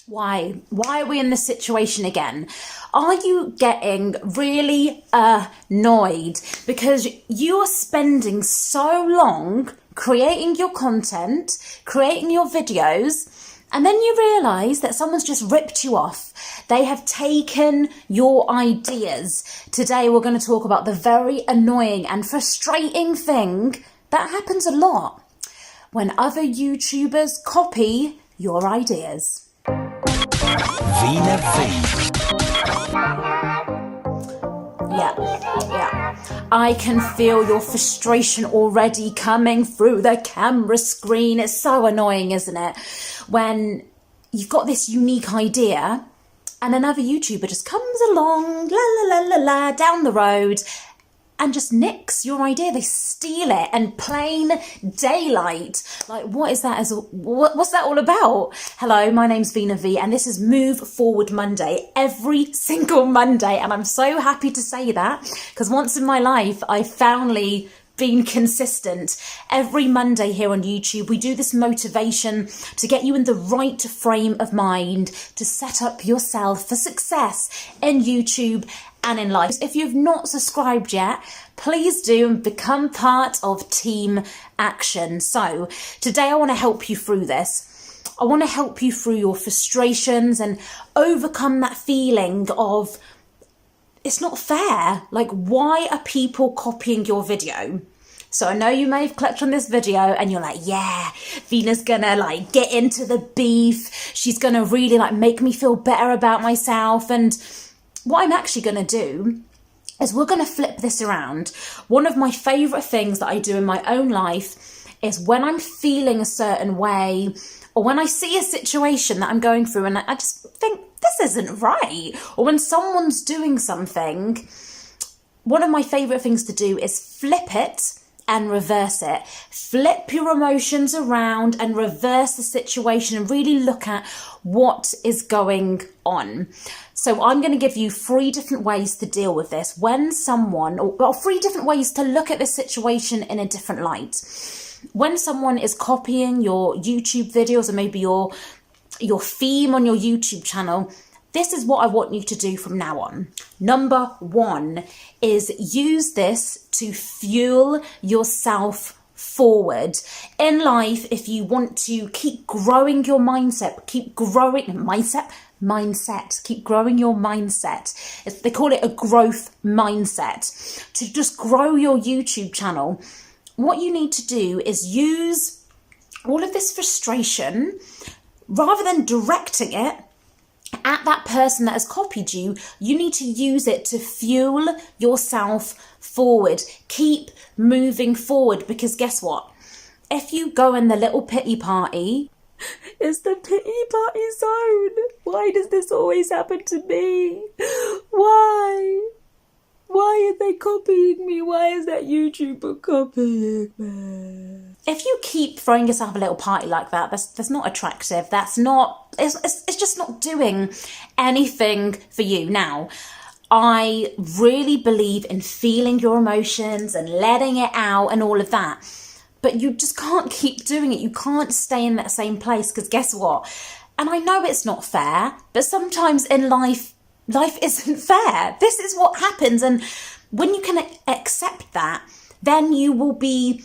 Why? Why are we in this situation again? Are you getting really annoyed because you are spending so long creating your content, creating your videos, and then you realise that someone's just ripped you off? They have taken your ideas. Today we're going to talk about the very annoying and frustrating thing that happens a lot when other YouTubers copy your ideas. Veena V. Yeah. I can feel your frustration already coming through the camera screen. It's so annoying, isn't it? When you've got this unique idea and another YouTuber just comes along, down the road and just nicks your idea. They steal it in plain daylight. Like, what is that? What's that all about? Hello, my name's Veena V, and this is Move Forward Monday, every single Monday. And I'm so happy to say that, because once in my life, I've finally been consistent. Every Monday here on YouTube, we do this motivation to get you in the right frame of mind to set up yourself for success in YouTube and in life. If you've not subscribed yet, please do and become part of Team Action. So today I want to help you through this. I want to help you through your frustrations and overcome that feeling of it's not fair. Like, why are people copying your video? So I know you may have clicked on this video and you're like, yeah, Veena's gonna like get into the beef. She's gonna really like make me feel better about myself. And what I'm actually going to do is we're going to flip this around. One of my favourite things that I do in my own life is when I'm feeling a certain way or when I see a situation that I'm going through and I just think this isn't right, or when someone's doing something, one of my favourite things to do is flip it and reverse it. Flip your emotions around and reverse the situation and really look at what is going on. So I'm going to give you 3 different ways to deal with this when someone, or 3 different ways to look at this situation in a different light. When someone is copying your YouTube videos or maybe your theme on your YouTube channel, this is what I want you to do from now on. Number 1 is use this to fuel yourself forward. In life, if you want to keep growing your mindset, keep growing your mindset. They call it a growth mindset. To just grow your YouTube channel, what you need to do is use all of this frustration, rather than directing it at that person that has copied you, you need to use it to fuel yourself forward. Keep moving forward, because guess what? If you go in the little pity party, it's the pity party zone. Why does this always happen to me? Why? Why are they copying me? Why is that YouTuber copying me? If you keep throwing yourself a little party like that, that's not attractive. That's not, it's just not doing anything for you. Now, I really believe in feeling your emotions and letting it out and all of that. But you just can't keep doing it. You can't stay in that same place, because guess what? And I know it's not fair, but sometimes in life isn't fair. This is what happens. And when you can accept that, then you will be,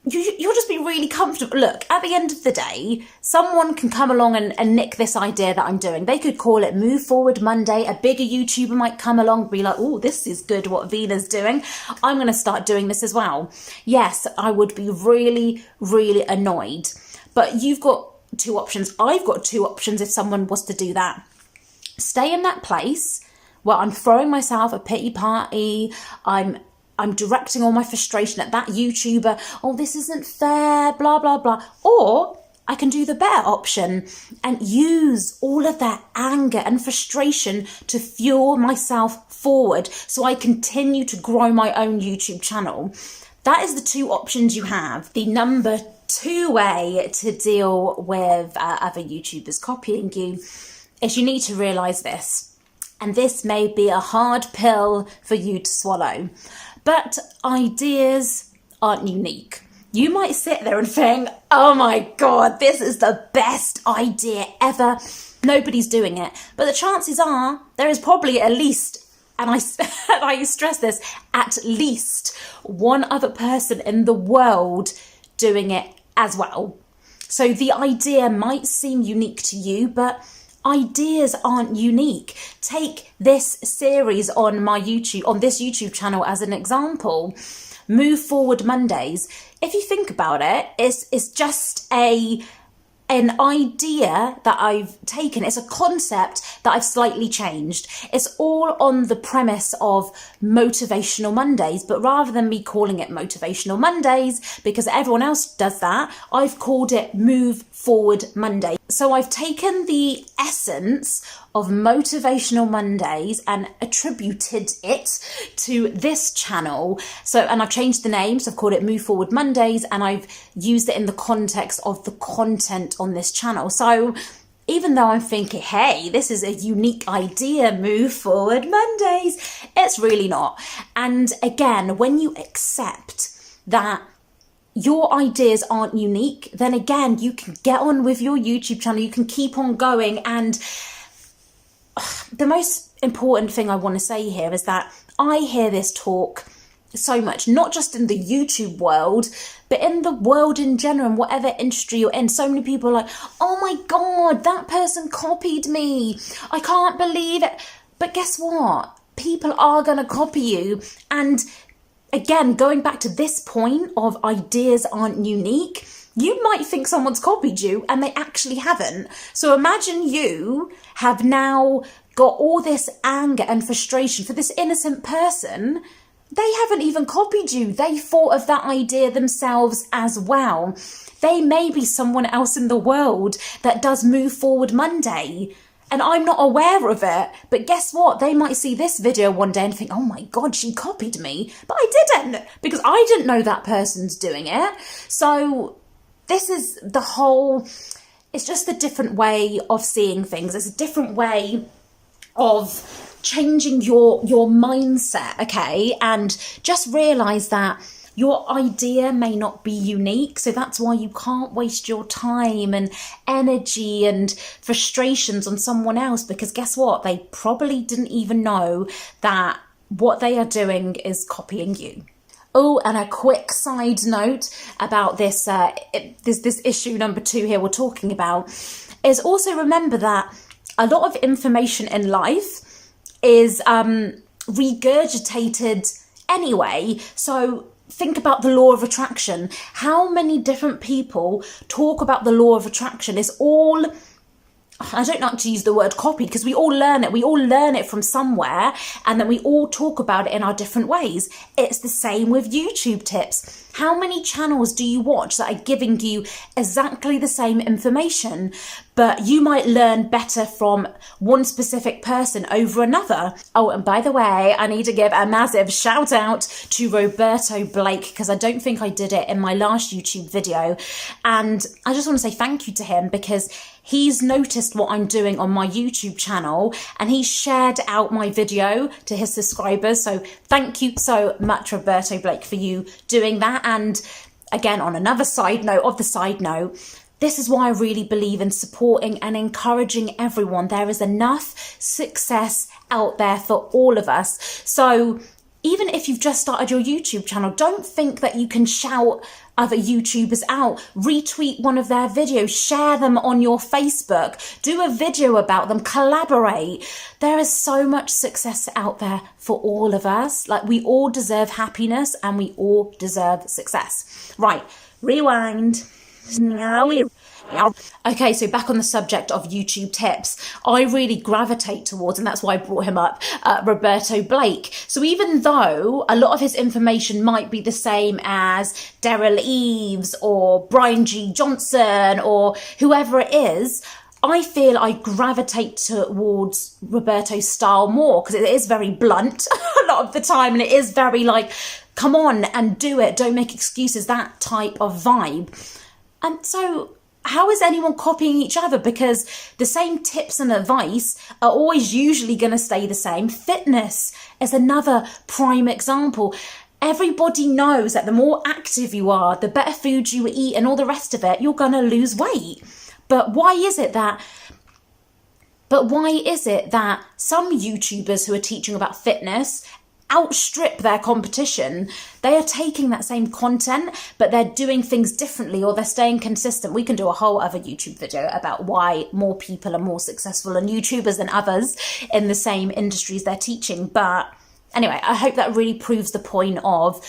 you'll just be really comfortable. Look, at the end of the day, someone can come along and nick this idea that I'm doing. They could call it Move Forward Monday. A bigger YouTuber might come along and be like, oh, this is good what Veena's doing. I'm going to start doing this as well. Yes, I would be really, really annoyed. But you've got 2 options. I've got 2 options if someone was to do that. Stay in that place where I'm throwing myself a pity party. I'm directing all my frustration at that YouTuber. Oh, this isn't fair, blah, blah, blah. Or I can do the better option and use all of that anger and frustration to fuel myself forward so I continue to grow my own YouTube channel. That is the 2 options you have. The number 2 way to deal with other YouTubers copying you is you need to realise this. And this may be a hard pill for you to swallow. But ideas aren't unique. You might sit there and think, oh my God, this is the best idea ever. Nobody's doing it. But the chances are there is probably at least, and I stress this, at least one other person in the world doing it as well. So the idea might seem unique to you, but ideas aren't unique. Take this series on this YouTube channel as an example. Move Forward Mondays. If you think about it, it's just an idea that I've taken. It's a concept that I've slightly changed. It's all on the premise of Motivational Mondays, but rather than me calling it Motivational Mondays, because everyone else does that, I've called it Move Forward Monday. So I've taken the essence of Motivational Mondays and attributed it to this channel. And I've changed the name, so I've called it Move Forward Mondays, and I've used it in the context of the content on this channel. So even though I'm thinking, hey, this is a unique idea, Move Forward Mondays, it's really not. And again, when you accept that your ideas aren't unique, then again, you can get on with your YouTube channel, you can keep on going. And the most important thing I want to say here is that I hear this talk so much, not just in the YouTube world, but in the world in general, in whatever industry you're in. So many people are like, oh my God, that person copied me. I can't believe it. But guess what? People are going to copy you. And again, going back to this point of ideas aren't unique, you might think someone's copied you and they actually haven't. So imagine you have now got all this anger and frustration for this innocent person. They haven't even copied you. They thought of that idea themselves as well. They may be someone else in the world that does Move Forward Monday, and I'm not aware of it. But guess what? They might see this video one day and think, oh my God, she copied me. But I didn't, because I didn't know that person's doing it. So this is it's just a different way of seeing things. It's a different way of changing your mindset, okay? And just realize that your idea may not be unique, so that's why you can't waste your time and energy and frustrations on someone else, because guess what? They probably didn't even know that what they are doing is copying you. Oh, and a quick side note about this issue number 2 here we're talking about is also remember that a lot of information in life is regurgitated anyway. So think about the law of attraction. How many different people talk about the law of attraction? It's all, I don't like to use the word copy, because we all learn it. We all learn it from somewhere, and then we all talk about it in our different ways. It's the same with YouTube tips. How many channels do you watch that are giving you exactly the same information, but you might learn better from one specific person over another? Oh, and by the way, I need to give a massive shout out to Roberto Blake, because I don't think I did it in my last YouTube video. And I just want to say thank you to him, because he's noticed what I'm doing on my YouTube channel and he shared out my video to his subscribers. So thank you so much, Roberto Blake, for you doing that. And again, on another side note, this is why I really believe in supporting and encouraging everyone. There is enough success out there for all of us. So even if you've just started your YouTube channel, don't think that you can shout other YouTubers out. Retweet one of their videos, share them on your Facebook, do a video about them, collaborate. There is so much success out there for all of us. Like, we all deserve happiness and we all deserve success. Right, rewind. Okay, so back on the subject of YouTube tips, I really gravitate towards, and that's why I brought him up, Roberto Blake. So even though a lot of his information might be the same as Daryl Eves or Brian G. Johnson or whoever it is, I feel I gravitate towards Roberto's style more, because it is very blunt a lot of the time, and it is very like, come on and do it, don't make excuses, that type of vibe. And so how is anyone copying each other? Because the same tips and advice are always usually going to stay the same. Fitness is another prime example. everybody knows that the more active you are, the better food you eat and all the rest of it, you're going to lose weight. But why is it that some YouTubers who are teaching about fitness outstrip their competition? They are taking that same content, but they're doing things differently, or they're staying consistent. We can do a whole other YouTube video about why more people are more successful and YouTubers than others in the same industries they're teaching. But anyway, I hope that really proves the point of,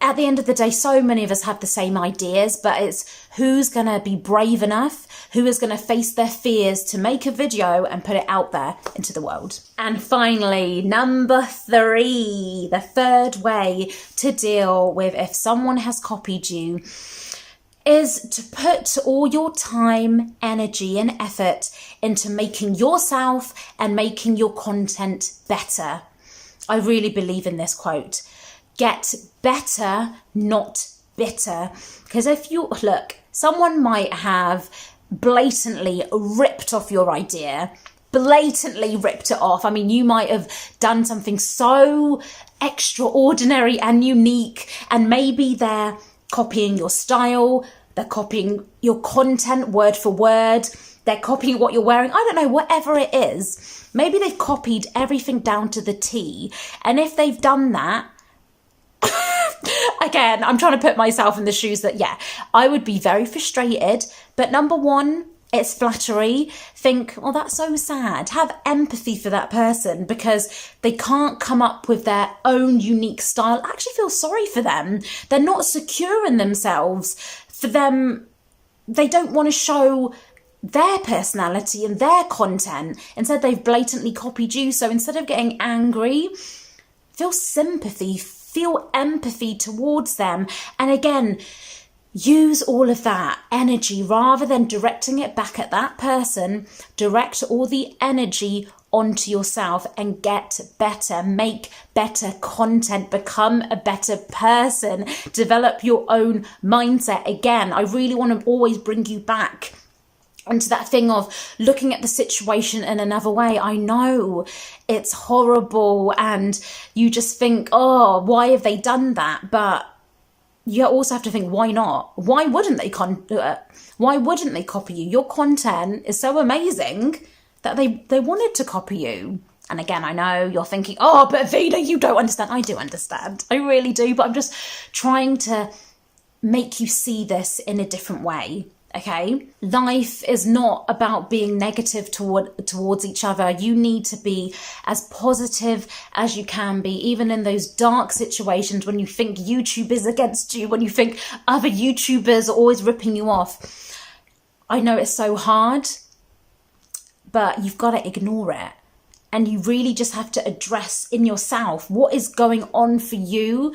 at the end of the day, so many of us have the same ideas, but it's who's going to be brave enough, who is going to face their fears to make a video and put it out there into the world. And finally, number 3, the third way to deal with if someone has copied you is to put all your time, energy and effort into making yourself and making your content better. I really believe in this quote. Get better, not bitter. Because if you look, someone might have blatantly ripped off your idea, blatantly ripped it off. I mean, you might have done something so extraordinary and unique, and maybe they're copying your style, they're copying your content word for word, they're copying what you're wearing, I don't know, whatever it is. Maybe they've copied everything down to the T. And if they've done that, again, I'm trying to put myself in the shoes that, yeah, I would be very frustrated. But number one, it's flattery. Think, oh, that's so sad. Have empathy for that person because they can't come up with their own unique style. Actually feel sorry for them. They're not secure in themselves. For them, they don't want to show their personality and their content. Instead, they've blatantly copied you. So instead of getting angry, feel sympathy, feel empathy towards them. And again, use all of that energy rather than directing it back at that person. Direct all the energy onto yourself and get better, make better content, become a better person, develop your own mindset. Again, I really want to always bring you back into that thing of looking at the situation in another way. I know it's horrible and you just think, oh, why have they done that? But you also have to think, why not? Why wouldn't they why wouldn't they copy you? Your content is so amazing that they wanted to copy you. And again, I know you're thinking, oh, but Veena, you don't understand. I do understand. I really do. But I'm just trying to make you see this in a different way. Okay, life is not about being negative towards each other. You need to be as positive as you can be, even in those dark situations when you think YouTube is against you, when you think other YouTubers are always ripping you off. I know it's so hard, but you've got to ignore it. And you really just have to address in yourself what is going on for you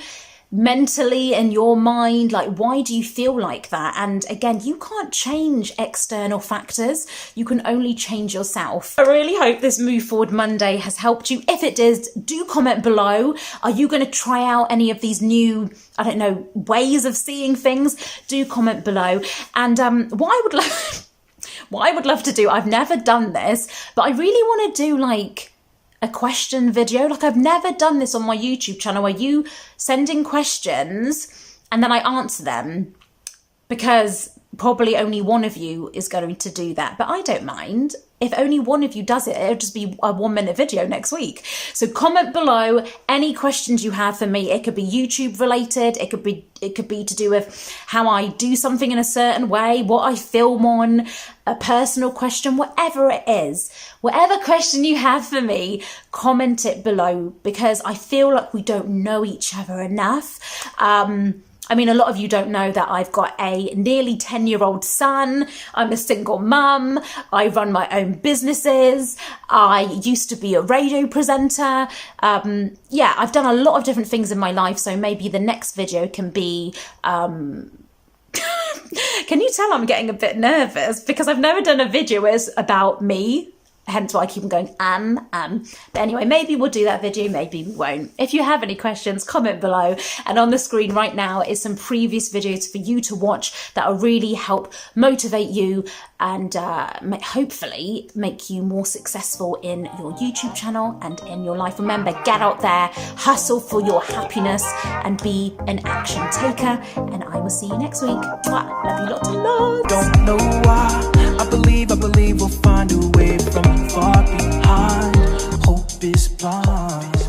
mentally in your mind. Like, why do you feel like that? And again, you can't change external factors. You can only change yourself. I really hope this Move Forward Monday has helped you. If it did, do comment below. Are you going to try out any of these new, I don't know, ways of seeing things? Do comment below. And what I would love to do, I've never done this, but I really want to do like a question video. Like, I've never done this on my YouTube channel where you send in questions and then I answer them, because probably only one of you is going to do that. But I don't mind. If only one of you does it, it'll just be a 1-minute video next week. So comment below any questions you have for me. It could be YouTube related. It could be to do with how I do something in a certain way, what I film on, a personal question, whatever it is. Whatever question you have for me, comment it below, because I feel like we don't know each other enough. I mean, a lot of you don't know that I've got a nearly 10-year-old son. I'm a single mum. I run my own businesses. I used to be a radio presenter. Yeah, I've done a lot of different things in my life. So maybe the next video can be... Can you tell I'm getting a bit nervous? Because I've never done a video where it's about me. hence why I keep on going, But anyway, maybe we'll do that video, maybe we won't. If you have any questions, comment below. And on the screen right now is some previous videos for you to watch that will really help motivate you and hopefully make you more successful in your YouTube channel and in your life. Remember, get out there, hustle for your happiness and be an action taker. And I will see you next week. Mwah. Love you lots and lots. Don't know why. I believe we'll find a way from far behind. Hope is blind.